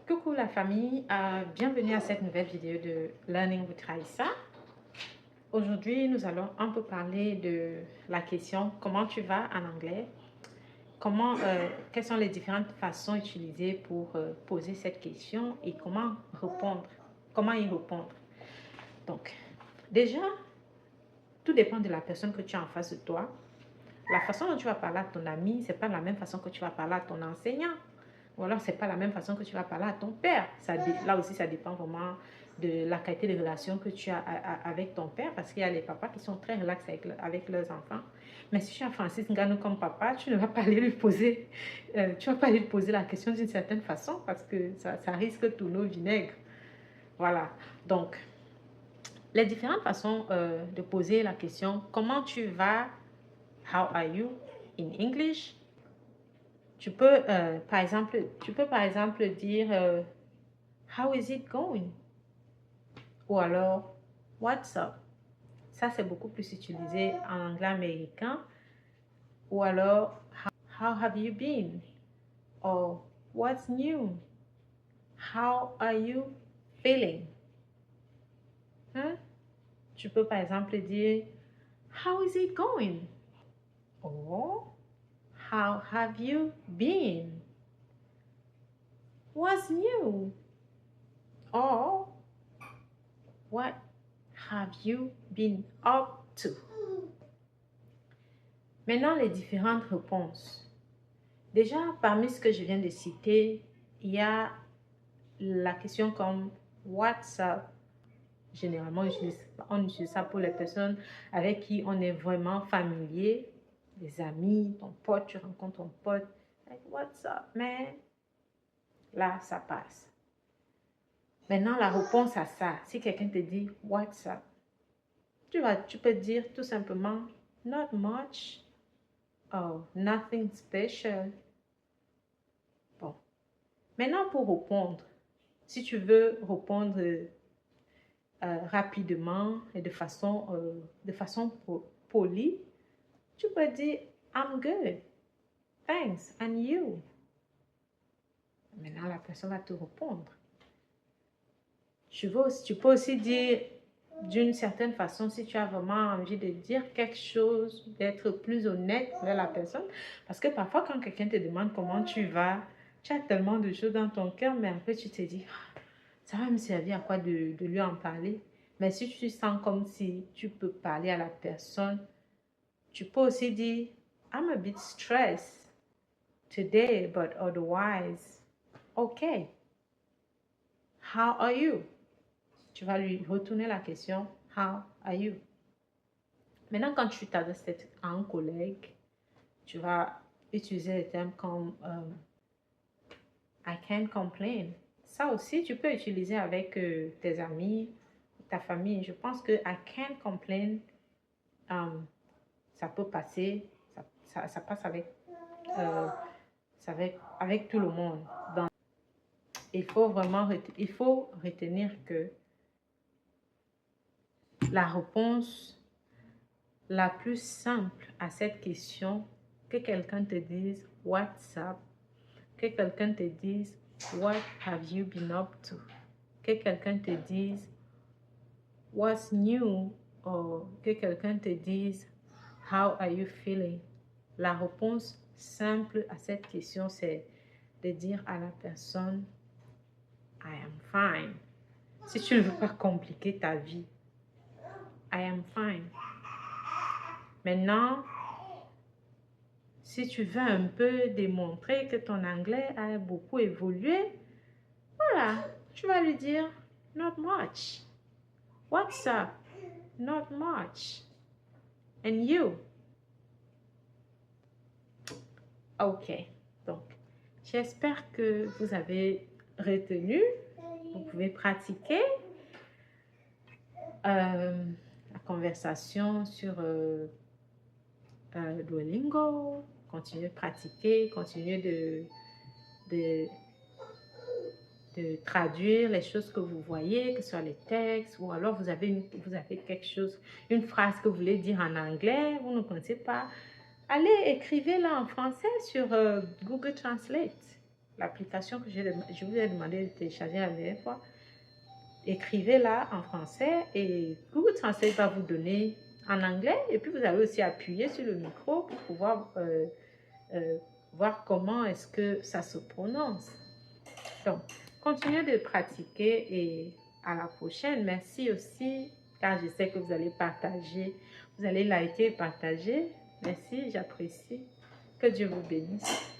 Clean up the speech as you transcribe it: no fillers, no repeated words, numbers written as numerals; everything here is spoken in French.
Coucou la famille, bienvenue à cette nouvelle vidéo de Learning with Raissa. Aujourd'hui, nous allons un peu parler de la question comment tu vas en anglais, quelles sont les différentes façons utilisées pour poser cette question et comment y répondre. Donc, déjà, tout dépend de la personne que tu as en face de toi. La façon dont tu vas parler à ton ami, c'est pas la même façon que tu vas parler à ton enseignant. Ou alors, c'est pas la même façon que tu vas parler à ton père. Là aussi, ça dépend vraiment de la qualité de relation que tu as avec ton père, parce qu'il y a les papas qui sont très relax avec leurs enfants. Mais si tu as Francis Ngannou comme papa, tu ne vas pas aller lui poser, tu vas pas aller lui poser la question d'une certaine façon, parce que ça risque de tourner au vinaigre. Voilà. Donc, les différentes façons de poser la question, comment tu vas, how are you in English? Tu peux, par exemple, dire how is it going? Ou alors what's up? Ça, c'est beaucoup plus utilisé en anglais américain. Ou alors how have you been? Or what's new? How are you feeling? Hein? Tu peux par exemple dire how is it going? Or how have you been? What's new? Or what have you been up to? Maintenant, les différentes réponses. Déjà, parmi ce que je viens de citer, il y a la question comme What's up? Généralement, on utilise ça pour les personnes avec qui on est vraiment familier, des amis, ton pote, tu rencontres ton pote. Like, What's up, man? Là, ça passe. Maintenant, la réponse à ça, si quelqu'un te dit What's up? Tu peux dire tout simplement Not much. Oh, nothing special. Bon. Maintenant, pour répondre, si tu veux répondre rapidement et de façon polie, tu peux dire I'm good. Thanks. And you? Maintenant, la personne va te répondre. Tu peux aussi dire d'une certaine façon, si tu as vraiment envie de dire quelque chose, d'être plus honnête avec la personne. Parce que parfois, quand quelqu'un te demande comment tu vas, tu as tellement de choses dans ton cœur, mais après, tu te dis, ça va me servir à quoi de lui en parler. Mais si tu sens comme si tu peux parler à la personne, tu peux aussi dire, I'm a bit stressed today, but otherwise, okay. How are you? Tu vas lui retourner la question, how are you? Maintenant, quand tu t'adresses à un collègue, tu vas utiliser les termes comme I can't complain. Ça aussi, tu peux utiliser avec tes amis, ta famille. Je pense que I can't complain, ça peut passer, ça passe euh, avec tout le monde. Donc, il faut retenir que la réponse la plus simple à cette question, que quelqu'un te dise What's up, que quelqu'un te dise What have you been up to, que quelqu'un te dise What's new, ou que quelqu'un te dise How are you feeling. La réponse simple à cette question, c'est de dire à la personne I am fine. Si tu ne veux pas compliquer ta vie, I am fine. Maintenant, si tu veux un peu démontrer que ton anglais a beaucoup évolué, voilà, tu vas lui dire not much. What's up? Not much. And you? Ok, donc j'espère que vous avez retenu. Vous pouvez pratiquer la conversation sur Duolingo. Continuez de pratiquer, continuez de traduire les choses que vous voyez, que ce soit les textes, ou alors vous avez quelque chose, une phrase que vous voulez dire en anglais, vous ne connaissez pas. Allez, écrivez-la en français sur Google Translate. l'application que je vous ai demandé de télécharger la dernière fois, écrivez-la en français et Google Translate va vous donner en anglais. Et puis, vous allez aussi appuyer sur le micro pour pouvoir voir comment est-ce que ça se prononce. Donc, continuez de pratiquer et à la prochaine. Merci aussi, car je sais que vous allez partager, vous allez liker et partager. Merci, j'apprécie. Que Dieu vous bénisse.